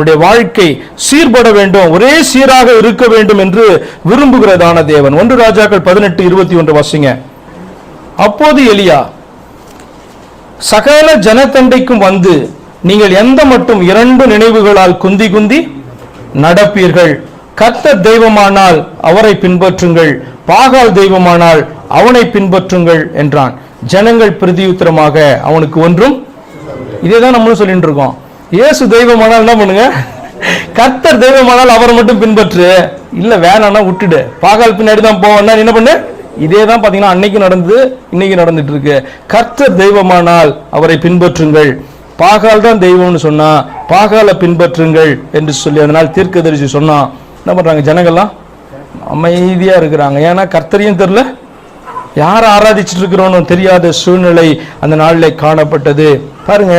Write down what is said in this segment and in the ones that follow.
உடைய வாழ்க்கை சீர்பட வேண்டும், ஒரே சீராக இருக்க வேண்டும் என்று விரும்புகிறதான தேவன். 1 ராஜாக்கள் 18:21 வாசிங்க. அப்போது எலியா, சகல ஜனத்தண்டைக்கும் வந்து நீங்கள் எந்த மட்டும் 2 நினைவுகளால் குந்தி குந்தி நடப்பீர்கள். கர்த்தர் தெய்வமானால் அவரை பின்பற்றுங்கள், பாகால் தெய்வமானால் அவனை பின்பற்றுங்கள் என்றான். ஜனங்கள் பிரதியுத்தரமாக அவனுக்கு ஒன்றும். இதேதான் நம்மளும் சொல்லிட்டு இருக்கோம். இயேசு தெய்வமானால் என்ன பண்ணுங்க, கர்த்தர் தெய்வமானால் அவரை மட்டும் பின்பற்று, இல்ல வேணாம்னா விட்டுடு, பாகால் பின்னாடி தான் போவேன்னா என்ன பண்ணு. இதே தான் பாத்தீங்கன்னா அன்னைக்கு நடந்தது, இன்னைக்கு நடந்துட்டு இருக்கு. கர்த்தர் தெய்வமானால் அவரை பின்பற்றுங்கள், பாகால் தான் தெய்வம்னு சொன்னா பாகாலை பின்பற்றுங்கள் என்று சொல்லி அதனால் தீர்க்கதரிசி சொன்னா என்ன பண்றாங்க, ஜனங்கள்லாம் அமைதியா இருக்கிறாங்க. ஏன்னா கர்த்தரையும் தெரியல, யாரை ஆராதிச்சுட்டு இருக்கிறோன்னு தெரியாத சூழ்நிலை அந்த நாளில் காணப்பட்டது. பாருங்க,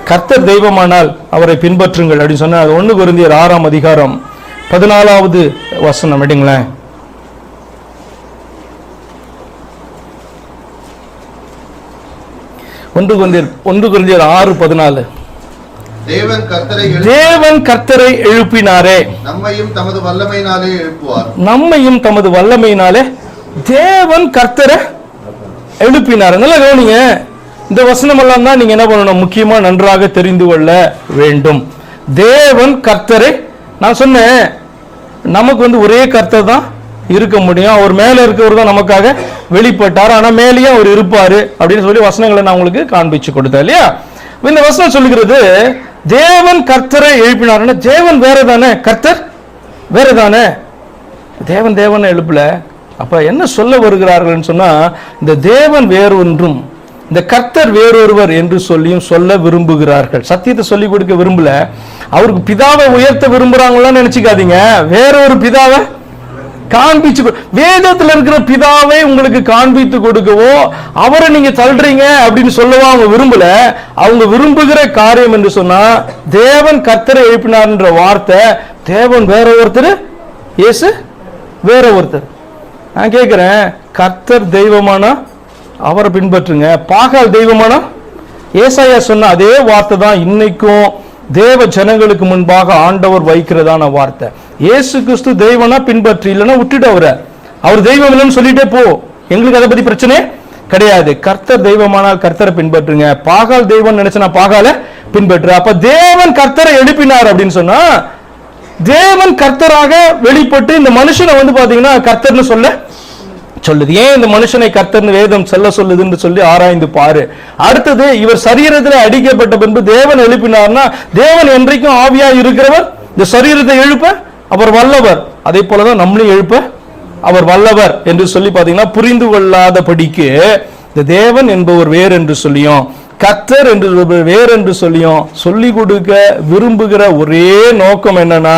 கர்த்தர் தெய்வமானால் அவரை பின்பற்றுங்கள் அப்படின்னு சொன்னா 1 கொரிந்தியர் 6ஆம் அதிகாரம் 14வது வசனம் எடுங்களேன். 1 கொரிந்தியர் 6:14. தேவன் கர்த்தரை எழுப்பினாரே, நம்மையும் தமது வல்லமையினாலே எழுப்புவார். நம்மையும் தமது வல்லமையினாலே தேவன் கர்த்தரை எழுப்பினார். நல்லா கவனிங்க, இந்த வசனம் எல்லாம் தான் நீங்க என்ன பண்ணணும், முக்கியமா நன்றாக தெரிந்து கொள்ள வேண்டும். தேவன் கர்த்தரை, நான் சொன்னேன் நமக்கு ஒரே கர்த்தர் தான் இருக்க முடியும், அவர் மேல இருக்கவர் தான் நமக்காக வெளிப்பட்டார், ஆனா மேலேயே அவர் இருப்பாரு அப்படின்னு சொல்லி வசனங்களை நான் உங்களுக்கு காண்பிச்சு கொடுத்தேன் இல்லையா. இந்த வசனம் சொல்லுகிறது தேவன் கர்த்தரை எழுப்பினார். தேவன் வேற தானே, கர்த்தர் வேற தானே, தேவன் தேவன் எழுப்பல. அப்ப என்ன சொல்ல வருகிறார்கள் சொன்னா, இந்த தேவன் வேறொன்றும் இந்த கர்த்தர் வேறொருவர் என்று சொல்லியும் சொல்ல விரும்புகிறார்கள். சத்தியத்தை சொல்லிக் கொடுக்க விரும்பல, அவருக்கு பிதாவை உயர்த்த விரும்புறாங்களான்னு நினைச்சுக்காதீங்க. வேறொரு பிதாவை காண்பிச்சு, வேதத்துல இருக்கிற பிதாவை உங்களுக்கு காண்பித்து கொடுக்கவோ அவரை நீங்க தள்ளுறீங்க அப்படின்னு சொல்லவோ அவங்க விரும்பல. அவங்க விரும்புகிற காரியம் என்று சொன்னா தேவன் கர்த்தரை எழுப்பினார் என்ற வார்த்தை, தேவன் வேற ஒருத்தர், இயேசு வேற ஒருத்தர். நான் கேட்கிறேன், கர்த்தர் தெய்வமானா அவரை பின்பற்றுங்க, பாகால் தெய்வமானா ஏசாயா சொன்ன அதே வார்த்தை தான் இன்னைக்கும் தேவ ஜனங்களுக்கு முன்பாக ஆண்டவர் வைக்கிறதான வார்த்தை. இயேசு கிறிஸ்து தெய்வனா பின்பற்று, இல்லைன்னா விட்டுட்டு அவரை, அவர் தெய்வம் இல்லைன்னு சொல்லிட்டே போ, எங்களுக்கு அதை பத்தி பிரச்சனை கிடையாது. கர்த்தர் தெய்வமானால் கர்த்தரை பின்பற்றுங்க, பாகால் தெய்வம் நினைச்சா பாகால பின்பற்று. அப்ப தேவன் கர்த்தரை எழுப்பினார் அப்படின்னு சொன்னா தேவன் கர்த்தராக வெளிப்பட்டு இந்த மனுஷனை பாத்தீங்கன்னா கர்த்தர்னு சொல்லுது. ஏன் இந்த மனுஷனை கர்த்தர்னு வேதம் சொல்லுதுன்னு சொல்லி ஆராய்ந்து பாரு. அடுத்தது, இவர் சரீரத்தில் அடிக்கப்பட்ட பின்பு தேவன் எழுப்பினார்னா தேவன் என்றைக்கும் ஆவியா இருக்கிறவர், இந்த சரீரத்தை எழுப்ப அவர் வல்லவர், அதே போலதான் நம்மளையும் எழுப்ப அவர் வல்லவர் என்று சொல்லி பாத்தீங்கன்னா புரிந்து கொள்ளாதபடிக்கு இந்த தேவன் என்பவர் வேறு என்று சொல்லியும் கர்த்தர் என்று வேறு என்று சொல்லியும் சொல்லி கொடுக்க விரும்புகிற ஒரே நோக்கம் என்னன்னா,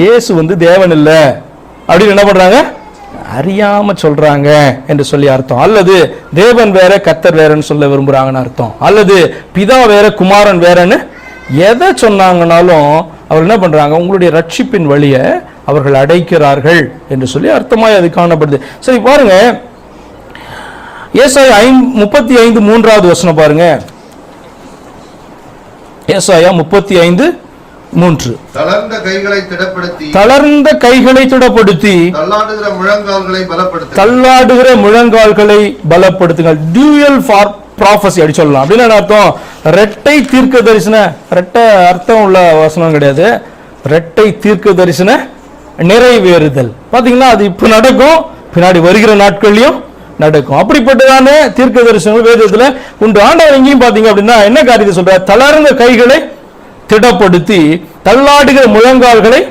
இயேசு தேவன் இல்லை அப்படின்னு என்ன பண்றாங்க, அறியாம சொல்றாங்க என்று சொல்லி அர்த்தம். அல்லது தேவன் வேற கர்த்தர் வேறன்னு சொல்ல விரும்புறாங்கன்னு அர்த்தம். அல்லது பிதா வேற குமாரன் வேறன்னு எதை சொன்னாங்கனாலும் அவர் என்ன பண்றாங்க, உங்களுடைய ரட்சிப்பின் வழியை அவர்கள் அடைக்கிறார்கள் என்று சொல்லி அர்த்தமாய் அது காணப்படுது. சரி பாருங்க, ஏசாயா 35:3 வசனம் பாருங்க. ஏசாயா 35:3. தளர்ந்த கைகளை திடப்படுத்தி தள்ளாடுகிற முழங்கால்களை பலப்படுத்துங்கள். டியூயல் ஃபார் ப்ராஃபஸி அப்படி சொல்லலாம். அப்படின்னு என்ன அர்த்தம், ரெட்டை தீர்க்க தரிசன, ரெட்டை அர்த்தம் உள்ள வசனம் கிடையாது, ரெட்டை தீர்க்க தரிசன நிறைவேறுதல். பாத்தீங்கன்னா அது இப்ப நடக்கும், பின்னாடி வருகிற நாட்கள்லயும் நடக்கும். அப்படிப்பட்டதான தீர்க்க தரிசனங்கள் வேதத்துல உண்டு. ஆண்டவர் எங்கேயும் பாத்தீங்க அப்படின்னா என்ன காரியத்தை சொல்ற, தளர்ந்த கைகளை திடப்படுத்தி தள்ளாடுகிற முழங்கால்களை.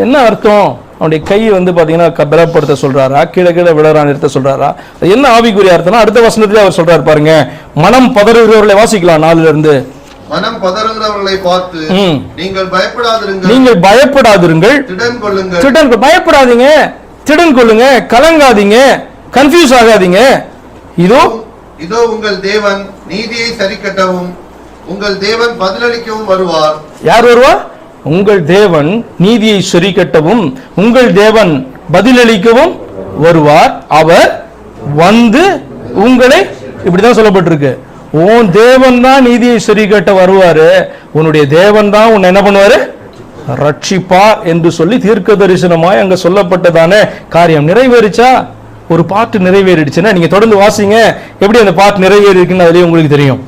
என்ன அர்த்தம், அவனுடைய கை பாத்தீங்கன்னா பலப்படுத்த சொல்றாரா, கீழே விழறா நிறுத்த சொல்றாரா, என்ன ஆவிக்குரிய அர்த்தம் அடுத்த வசனத்திலே அவர் சொல்றாரு பாருங்க. மனம் பதறுகிறவர்களை வாசிக்கலாம் 4ல இருந்து. மனம் பதறுகிறவர்களை பார்த்து நீங்கள் பயப்படாதிருங்கள், பயப்படாதீங்க, திடன் கொள்ளுங்க, கலங்காதீங்க, கன்ஃபியூஸ் ஆகாதீங்க. இதோ உங்கள் தேவன் நீதியை சரிக்கட்டவும் உங்கள் தேவன் பதிலளிக்கவும் வருவார். யார் வருவார், உங்கள் தேவன் நீதியை சரிக்கட்டவும் உங்கள் தேவன் பதிலளிக்கவும் வருவார். அவர் உங்களை, இப்படிதான் சொல்லப்பட்டிருக்கு, உன் தேவன் தான் நீதியை சரிக்கட்ட வருவாரு, உன்னுடைய தேவன் தான் உன்னை என்ன பண்ணுவாரு, ரட்சிப்பார் என்று சொல்லி தீர்க்க தரிசனமாய் அங்க சொல்லப்பட்டதான காரியம் நிறைவேறிச்சா? ஒரு பாட்டு நிறைவேறிடுச்சுன்னா நீங்க தொடர்ந்து வாசிங்க, எப்படி அந்த பாட்டு நிறைவேறி இருக்குன்னு அதுலயே உங்களுக்கு தெரியும்.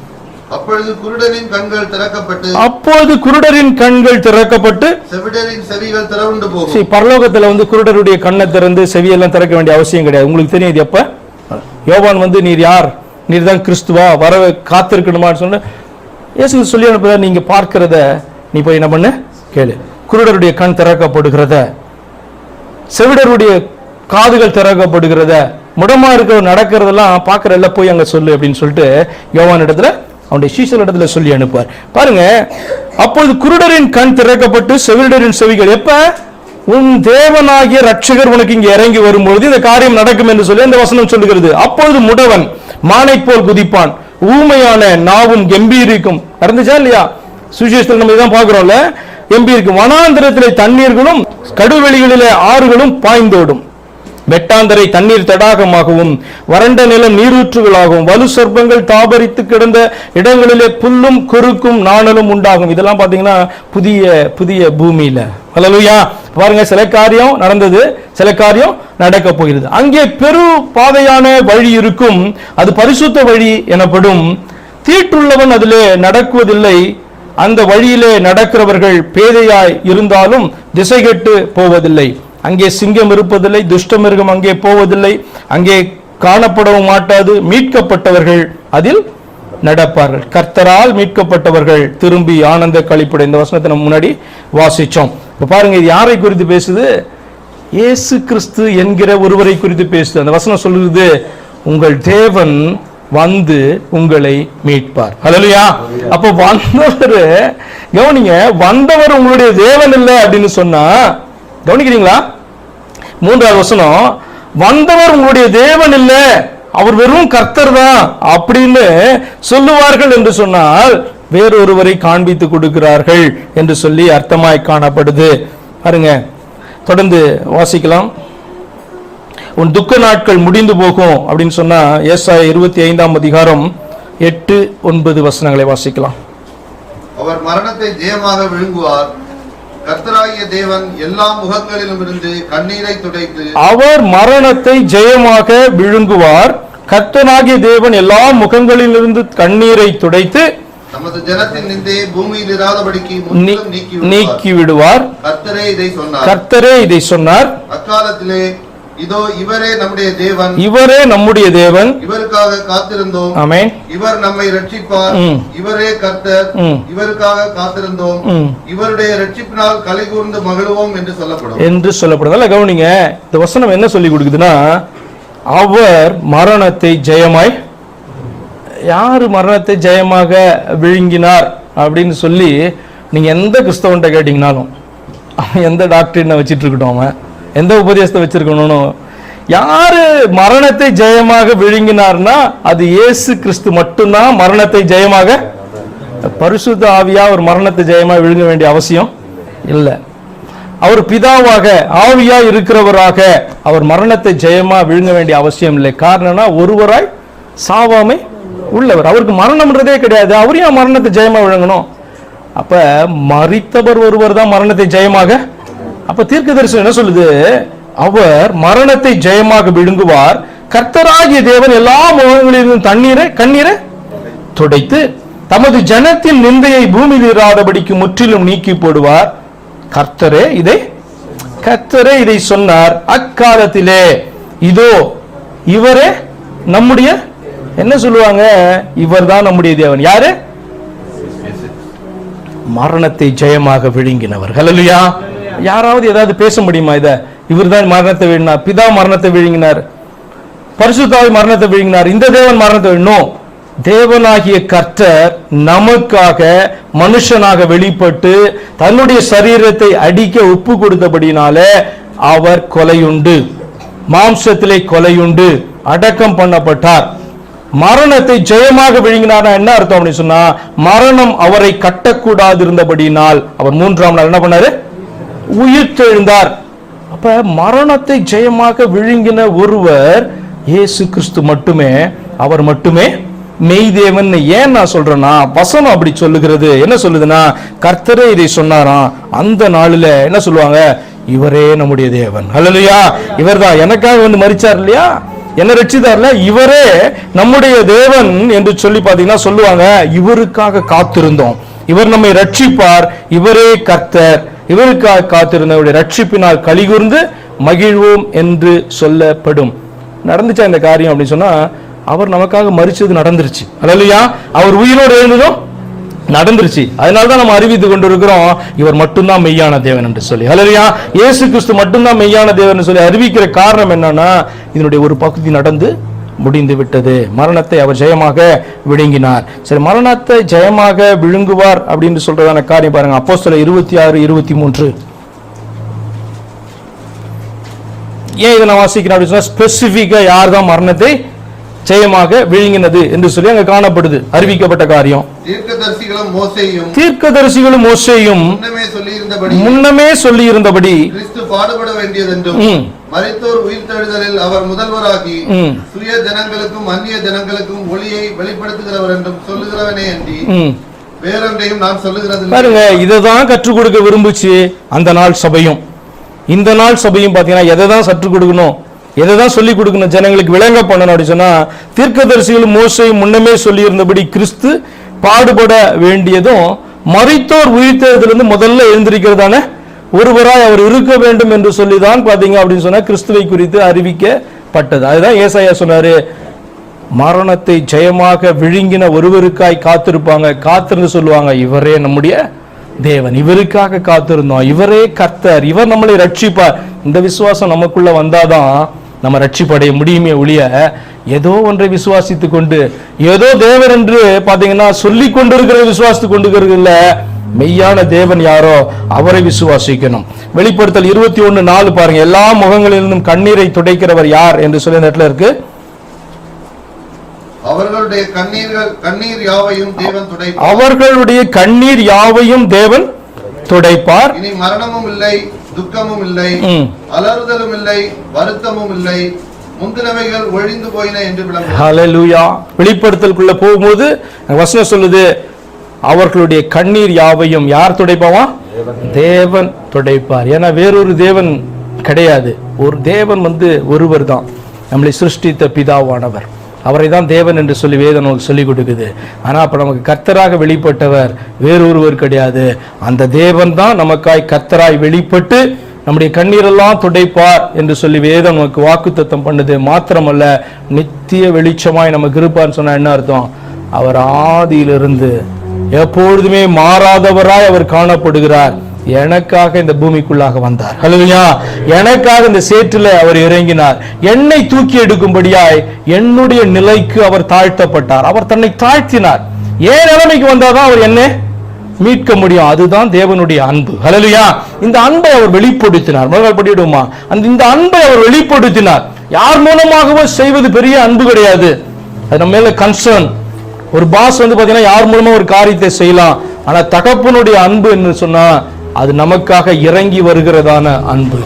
அப்பொழுது குருடரின் கண்கள் திறக்கப்பட்டு செவிடரின் செவிகள் திறவுண்டு போகும். பரலோகத்துல குருடருடைய கண்ணை திறந்து செவியெல்லாம் திறக்க வேண்டிய அவசியம் கிடையாது. உங்களுக்கு தெரியும் இது எப்ப? யோவான் நீர் யார், நீர் தான் கிறிஸ்துவா, வர காத்திருக்கணுமான்னு சொன்ன இயேசு சொல்லி அனுப்புற, நீங்க பார்க்கிறத நீ போய் என்ன பண்ணு கேளு. குருடருடைய கண் திறக்கப்படுகிறத, செவிடருடைய காதுகள் திறக்கப்படுகிறத, முடமா இருக்கிற நடக்கிறதெல்லாம் பார்க்கறல்ல, போய் அங்க சொல்லு அப்படின்னு சொல்லிட்டு யோவான் இடத்துல அவனுடைய சீசல் இடத்துல சொல்லி அனுப்புவார். பாருங்க, அப்பொழுது குருடரின் கண் திறக்கப்பட்டு செவிடரின் செவிகள், எப்ப? உன் தேவனாகிய ரட்சகர் உனக்கு இங்கே இறங்கி வரும்பொழுது இந்த காரியம் நடக்கும் என்று சொல்லி அந்த வசனம் சொல்லுகிறது. அப்பொழுது முடவன் மானை போல் குதிப்பான், ஊமையான நாவும் கம்பீரிக்கும். நடந்துச்சா இல்லையா? சுவிசேஷத்தில் நம்ம இதான் பார்க்கிறோம்ல, கம்பீரிக்கும். வனாந்திரத்திலே தண்ணீர்களும் கடுவெளிகளிலே ஆறுகளும் பாய்ந்தோடும். வெட்டாந்தரை தண்ணீர் தடாகமாகவும் வறண்ட நிலம் நீரூற்றுகளாகவும் வலு சர்ப்பங்கள் தாபரித்து கிடந்த இடங்களிலே புல்லும் குறுக்கும் நாணலும் உண்டாகும். இதெல்லாம் பாத்தீங்கன்னா புதிய புதிய பூமியில. ஹல்லேலூயா. பாருங்க, சில காரியம் நடந்தது, சில காரியம் நடக்க போகிறது. அங்கே பெரு பாதையான வழி இருக்கும், அது பரிசுத்த வழி எனப்படும். தீட்டுள்ளவன் அதிலே நடக்குவதில்லை. அந்த வழியிலே நடக்கிறவர்கள் பேதையாய் இருந்தாலும் திசை கெட்டு போவதில்லை. அங்கே சிங்கம் இருப்பதில்லை, துஷ்ட மிருகம் அங்கே போவதில்லை, அங்கே காணப்படவும் மாட்டாது. மீட்கப்பட்டவர்கள் அதில் நடப்பார்கள். கர்த்தரால் மீட்கப்பட்டவர்கள் திரும்பி ஆனந்த களிப்பட. இந்த வசனத்தை நம்ம முன்னாடி வாசிச்சோம். இப்ப பாருங்க, இது யாரை குறித்து பேசுது? இயேசு கிறிஸ்து என்கிற ஒருவரை குறித்து பேசுது. அந்த வசனம் சொல்லுது, உங்கள் தேவன் வந்து உங்களை மீட்பார். ஹல்லேலூயா. அப்ப வந்தவர், கவனிங்க, வந்தவர் உங்களுடைய தேவன் இல்லை அப்படின்னு சொன்னா, கவனிக்கிறீங்களா? மூன்றாவது வசனம், வந்தவர் உங்களுடைய தேவன் இல்லை, அவர் வெறும் கர்த்தர் தான் அப்படின்னு சொல்லுவார்கள் என்று சொன்னால் வேறொருவரை காண்பித்து கொடுக்கிறார்கள் என்று சொல்லி அர்த்தமாய் காணப்படுது. பாருங்க, தொடர்ந்து வாசிக்கலாம். உன் துக்க நாட்கள் முடிந்து போகும் அப்படின்னு சொன்னா ஏசாயா 25ஆம் அதிகாரம் 8-9 வசனங்களை வாசிக்கலாம். அவர் மரணத்தை ஜெயமாக விழுங்குவார், கர்த்தராகிய தேவன் எல்லா முகங்களிலும் இருந்து கண்ணீரை துடைத்து. அவர் மரணத்தை ஜெயமாக விழுங்குவார், கர்த்தராகிய தேவன் எல்லா முகங்களிலிருந்து கண்ணீரை துடைத்து நமது ஜனத்தின் நிந்தையை பூமியில் இராதபடிக்கு நீக்கி விடுவார். கர்த்தரே இதை சொன்னார். அக்காலத்திலே இதோ இவரே நம்முடைய தேவன், இவரே நம்முடைய தேவன், இவருக்காக காத்திருந்தோம். ஆமென். இவர் நம்மை ரட்சிப்பார், இவரே கர்த்தர், இவருக்காக காத்திருந்தோம், இவருடைய ரட்சிப்பினால் கலிகூர்ந்து மகிழ்வோம் என்று சொல்லப்படும். நல்ல கவனிங்க, இந்த வசனம் என்ன சொல்லி கொடுக்குதுன்னா, அவர் மரணத்தை ஜெயமாய், யாரு மரணத்தை ஜெயமாக விழுங்கினார் அப்படின்னு சொல்லி நீங்க எந்த கிறிஸ்தவன்ட்ட கேட்டீங்கன்னாலும், எந்த டாக்டர் வச்சிட்டு இருக்கட்டும், அவன் எந்த உபதேசத்தை வச்சிருக்கணும், யாரு மரணத்தை ஜெயமாக விழுங்கினார்னா அது இயேசு கிறிஸ்து மட்டும்தான் மரணத்தை ஜெயமாக. பரிசுத்த ஆவியா ஒரு மரணத்தை ஜெயமாக விழுங்க வேண்டிய அவசியம் இல்லை. அவர் பிதாவாக ஆவியா இருக்கிறவராக அவர் மரணத்தை ஜெயமா விழுங்க வேண்டிய அவசியம் இல்லை. காரணம்னா ஒருவராய் சாவாமை உள்ளவர், அவருக்கு மரணம்ன்றதே கிடையாது. அவர் ஏன் மரணத்தை ஜெயமா விழுங்கணும்? அப்ப மரித்தவர் ஒருவர் தான் மரணத்தை ஜெயமாக. அப்ப தீர்க்கதரிசனம் என்ன சொல்லுது? அவர் மரணத்தை ஜெயமாக விழுங்குவார், கர்த்தராகிய தேவன் எல்லா முகங்களிலும் கண்ணீரை துடைத்து தமது ஜனத்தின் நிந்தையை பூமியில் இராதபடிக்கு முற்றிலும் நீக்கி போடுவார். கர்த்தரே இதை சொன்னார். அக்காலத்திலே இதோ இவரே நம்முடைய, என்ன சொல்லுவாங்க, இவர் தான் நம்முடைய தேவன். யாரு? மரணத்தை ஜெயமாக விழுங்கினவர். ஹல்லேலூயா. யாராவது ஏதாவது பேச முடியுமா? இத இவர் தான் மரணத்தை விழுங்கினார், பிதா மரணத்தை விழுங்கினார், பரிசுத்த ஆவி மரணத்தை விழுங்கினார், இந்த தேவன் மரணத்தை விழுங்கினோம். தேவனாகிய கர்த்தர் நமக்காக மனுஷனாக வெளிப்பட்டு தன்னுடைய சரீரத்தை அடிக்க ஒப்பு கொடுத்தபடினால அவர் கொலையுண்டு, மாம்சத்திலே கொலையுண்டு அடக்கம் பண்ணப்பட்டார். மரணத்தை ஜெயமாக விழுங்கினார். என்ன அர்த்தம் அப்படின்னு சொன்னா, மரணம் அவரை கட்டக்கூடாது இருந்தபடினால் அவர் 3ஆம் நாள் என்ன பண்ணாரு? உயிர்த்தெழுந்தார். அப்ப மரணத்தை ஜெயமாக விழுங்கின ஒருவர் இயேசு கிறிஸ்து மட்டுமே, அவர் மட்டுமே மெய் தேவன் ஏன் நான் சொல்றேன்னா, வசனம் அப்படி சொல்லுகிறது. என்ன சொல்லுதுன்னா, கர்த்தரே இதை சொன்னாராம். அந்த நாளில என்ன சொல்லுவாங்க, இவரே நம்முடைய தேவன். ஹல்லேலூயா. இவர்தான் எனக்காக வந்து மரிச்சார் இல்லையா, என்ன ரட்சித்தார்ல, இவரே நம்முடைய தேவன் என்று சொல்லி பாத்தீங்கன்னா சொல்லுவாங்க. இவருக்காக காத்திருந்தோம், இவர் நம்மை ரட்சிப்பார், இவரே கர்த்தர், இவருக்காக காத்திருந்த ரட்சிப்பினால் கலிகூர்ந்து மகிழ்வோம் என்று சொல்லப்படும். நடந்துச்சா இந்த காரியம் அப்படின்னு சொன்னா, அவர் நமக்காக மரிச்சது நடந்துருச்சு. அல்லேலூயா. அவர் உயிரோடு எழுந்ததும் நடந்துருச்சு. அதனாலதான் நம்ம அறிவித்து கொண்டிருக்கிறோம், இவர் மட்டும்தான் மெய்யான தேவன் என்று சொல்லி. அல்லேலூயா. இயேசு கிறிஸ்து மட்டும்தான் மெய்யான தேவன் சொல்லி அறிவிக்கிற காரணம் என்னன்னா, இதனுடைய ஒரு பகுதி நடந்து முடிந்து விட்டது. மரணத்தை அவர் ஜெயமாக விழுங்கினார். சரி, மரணத்தை ஜெயமாக விழுங்குவார் அப்படின்னு சொல்றதான காரியம் பாருங்க. அப்போஸ்தலர் 26:23. ஏன் இதை நான் வாசிக்கிறேன் அப்படின்னு சொன்னா, ஸ்பெசிபிக்கா யார் தான் மரணத்தை ஜெயமாக விழுங்கினது என்று சொல்லி அங்க காணப்படுது, அறிவிக்கப்பட்ட காரியம். தீர்க்கதரிசிகளும் மோசேயும் முன்னமே சொல்லி இருந்தபடி கிறிஸ்து பாடுபட வேண்டியதென்றும் மரித்தோர் உயிர்த்தெழுதலில் அவர் முதல்வராகி சுய ஜனங்களுக்கும் அந்நிய ஜனங்களுக்கும் ஒளியை வெளிப்படுத்துகிறவர் என்றும் சொல்லுகிறவனே அன்றி வேறொன்றையும் நான் சொல்லுகிறது பாருங்க. இதைதான் கற்றுக் கொடுக்க விரும்புச்சு அந்த நாள் சபையும். இந்த நாள் சபையும் பாத்தீங்கன்னா எதை தான் கற்றுக் கொடுக்கணும், எதை தான் சொல்லிக் கொடுக்கணும், ஜனங்களுக்கு விளங்க பண்ணணும் அப்படின்னு சொன்னா, தீர்க்கதரிசிகளும் மோசேயும் முன்னமே சொல்லி இருந்தபடி கிறிஸ்து பாடுபட வேண்டியதும் மரித்தோர் உயிர்த்தெழுதலிருந்து முதல்ல எழுந்திருக்கிறதான ஒருவராய் அவர் இருக்க வேண்டும் என்று சொல்லிதான் பாத்தீங்க அப்படின்னு சொன்னா கிறிஸ்துவை குறித்து அறிவிக்கப்பட்டது. அதுதான் ஏசாயா சொன்னாரு, மரணத்தை ஜெயமாக விழுங்கின ஒருவருக்காய் காத்திருப்பாங்க, காத்திருந்து சொல்லுவாங்க, இவரே நம்முடைய தேவன், இவருக்காக காத்திருந்தோம், இவரே கர்த்தர், இவர் நம்மளை ரட்சிப்பார். இந்த விசுவாசம் நமக்குள்ள வந்தாதான் நம்ம ரட்சிப்படைய முடியுமே ஒழிய, ஏதோ ஒன்றை விசுவாசித்துக் கொண்டு ஏதோ தேவன் என்று பாத்தீங்கன்னா சொல்லி கொண்டிருக்கிற விசுவாசித்துக் கொண்டிருக்கிறது இல்ல. மெய்யான தேவன் யாரோ அவரை விசுவாசிக்கணும். வெளிப்படுத்தல் 21:4 பாருங்க. எல்லா முகங்களிலிருந்தும் கண்ணீரை துடைக்கிறவர் யார் என்று சொல்லி இந்த இடத்துல இருக்கு. அவர்களுடைய கண்ணீர் யாவையும் தேவன் துடைப்பார். அவர்களுடைய கண்ணீர் யாவையும் தேவன் துடைப்பார். இனி மரணமும் இல்லை, துக்கமும் இல்லை, அலறுதலும் இல்லை, வருத்தமும் இல்லை, முந்தினவைகள் ஒழிந்து போயின என்று விளங்கும். ஹல்லேலூயா. வெளிப்படுத்தலுக்குள்ள போகும்போது வசனம் சொல்லுது, அவர்களுடைய கண்ணீர் யாவையும் யார் துடைப்பாவா? தேவன் துடைப்பார். ஏன்னா வேறொரு தேவன் கிடையாது. ஒரு தேவன் ஒருவர் தான், நம்மளை சிருஷ்டித்த பிதாவானவர். அவரை தான் தேவன் என்று சொல்லி வேதம் நமக்கு சொல்லிக் கொடுக்குது. ஆனா அப்ப நமக்கு கர்த்தராக வெளிப்பட்டவர் வேறொருவர் கிடையாது. அந்த தேவன் தான் நமக்காய் கர்த்தராய் வெளிப்பட்டு நம்முடைய கண்ணீரெல்லாம் துடைப்பார் என்று சொல்லி வேதம் நமக்கு வாக்குத்தத்தம் பண்ணுது. மாத்திரமல்ல, நித்திய வெளிச்சமாய் நமக்கு இருப்பார்னு சொன்னா என்ன அர்த்தம்? அவர் ஆதியிலிருந்து எப்பொழுதுமே மாறாதவராய் அவர் காணப்படுகிறார். எனக்காக இந்த பூமிக்குள்ளாக வந்தார். ஹல்லேலூயா. எனக்காக இந்த சேற்றில அவர் இறங்கினார். என்னை தூக்கி எடுக்கும்படியாய் என்னுடைய நிலைக்கு அவர் தாழ்த்தப்பட்டார். அவர் தன்னை தாழ்த்தினார். ஏன் நிலைமைக்கு வந்தாதான் அவர் என்ன மீட்க முடியும். அதுதான் தேவனுடைய அன்பு. ஹல்லேலூயா. இந்த அன்பை அவர் வெளிப்படுத்தினார். முதல் படிடுமா, இந்த அன்பை அவர் வெளிப்படுத்தினார். யார் மூலமாகவோ செய்வது பெரிய அன்பு கிடையாது. அது நம்ம மேல கன்சர்ன். ஒரு பாஸ் பாத்தீங்கன்னா யார் மூலமா ஒரு காரியத்தை செய்யலாம். ஆனா தகப்பனுடைய அன்பு என்று சொன்னா அது நமக்காக இறங்கி வருகிறதான அன்பு.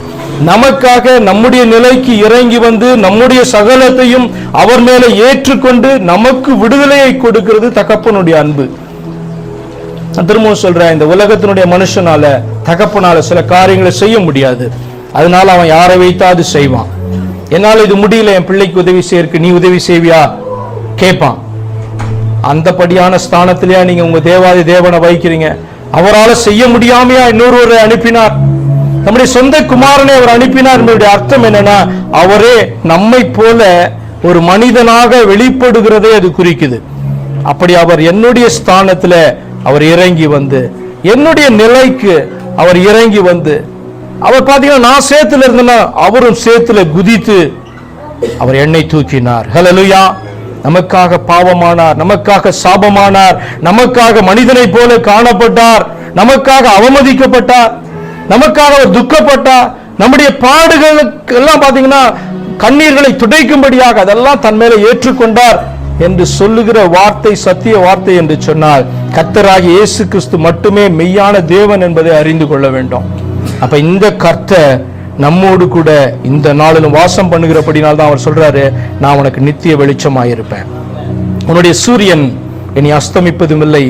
நமக்காக நம்முடைய நிலைக்கு இறங்கி வந்து நம்முடைய சகலத்தையும் அவர் மேல ஏற்றுக்கொண்டு நமக்கு விடுதலையை கொடுக்கிறது தகப்பனுடைய அன்பு. நான் திரும்பவும் சொல்றேன், இந்த உலகத்தினுடைய மனுஷனால தகப்பனால சில காரியங்களை செய்ய முடியாது. அதனால அவன் யாரை வைத்தாது செய்வான். என்னால இது முடியல, என் பிள்ளைக்கு உதவி செய்யறதுக்கு நீ உதவி செய்வியா கேட்பான். அந்தபடியான ஸ்தானத்திலேயே நீங்க உங்க தேவாதி தேவனை வைக்கிறீங்க. அவரால் செய்ய முடியாமையா இன்னொருவரை அனுப்பினார்? நம்முடைய சொந்த குமாரனை அவர் அனுப்பினார் என்பதுடைய அர்த்தம் என்னன்னா, அவரே நம்மை போல ஒரு மனிதனாக வெளிப்படுகிறதே அது குறிக்குது. அப்படி அவர் என்னுடைய ஸ்தானத்துல அவர் இறங்கி வந்து, என்னுடைய நிலைக்கு அவர் இறங்கி வந்து, அவர் பாத்தீங்கன்னா நான் சேத்துல இருந்தேன்னா அவரும் சேத்துல குதித்து அவர் என்னை தூக்கினார். ஹல்லேலூயா. நமக்காக பாவமானார், நமக்காக சாபமானார், நமக்காக மனிதனை போல காணப்பட்டார், நமக்காக அவமதிக்கப்பட்டார், நமக்காக அவர் துக்கப்பட்டார். நம்முடைய பாடுகளுக்கு எல்லாம் பாத்தீங்கன்னா கண்ணீர்களை துடைக்கும்படியாக அதெல்லாம் தன் மேல ஏற்றுக்கொண்டார் என்று சொல்லுகிற வார்த்தை சத்திய வார்த்தை என்று சொன்னால், கர்த்தராகிய இயேசு கிறிஸ்து மட்டுமே மெய்யான தேவன் என்பதை அறிந்து கொள்ள வேண்டும். அப்ப இந்த கர்த்தர் நம்மோடு கூட இந்த நாளிலும் வாசம் பண்ணுகிறபடினால் தான் அவர் சொல்றாரு, நான் உனக்கு நித்திய வெளிச்சமாயிருப்பேன். உன்னுடைய சூரியன் இனி அஸ்தமிப்பதும் இல்லை,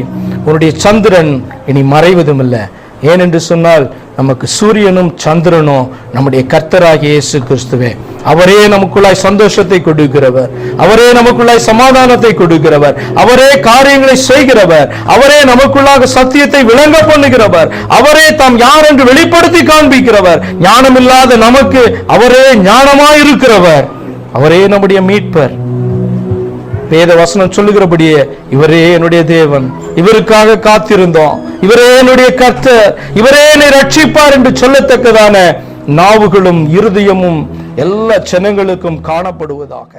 உன்னுடைய சந்திரன் இனி மறைவதும் இல்லை. ஏனென்று சொன்னால் நமக்கு சூரியனும் சந்திரனும் நம்முடைய கர்த்தராகிய இயேசு கிறிஸ்துவே. அவரே நமக்குள்ளாய் சந்தோஷத்தை கொடுக்கிறவர், அவரே நமக்குள்ளாய் சமாதானத்தை கொடுக்கிறவர், அவரே காரியங்களை செய்கிறவர், அவரே நமக்குள்ளாக சத்தியத்தை விளங்க பண்ணுகிறவர், அவரே தாம் யார் என்று வெளிப்படுத்தி காண்பிக்கிறவர். ஞானமில்லாத நமக்கு அவரே ஞானமாயிருக்கிறவர், அவரே நம்முடைய மீட்பர். வேத வசனம் சொல்லுகிறபடியே இவரே என்னுடைய தேவன், இவருக்காக காத்திருந்தோம், இவரே என்னுடைய கர்த்தர், இவரே என்னை ரட்சிப்பார் என்று சொல்லத்தக்கதான நாவுகளும் இருதயமும் எல்லா ஜனங்களுக்கும் காணப்படுவதாக.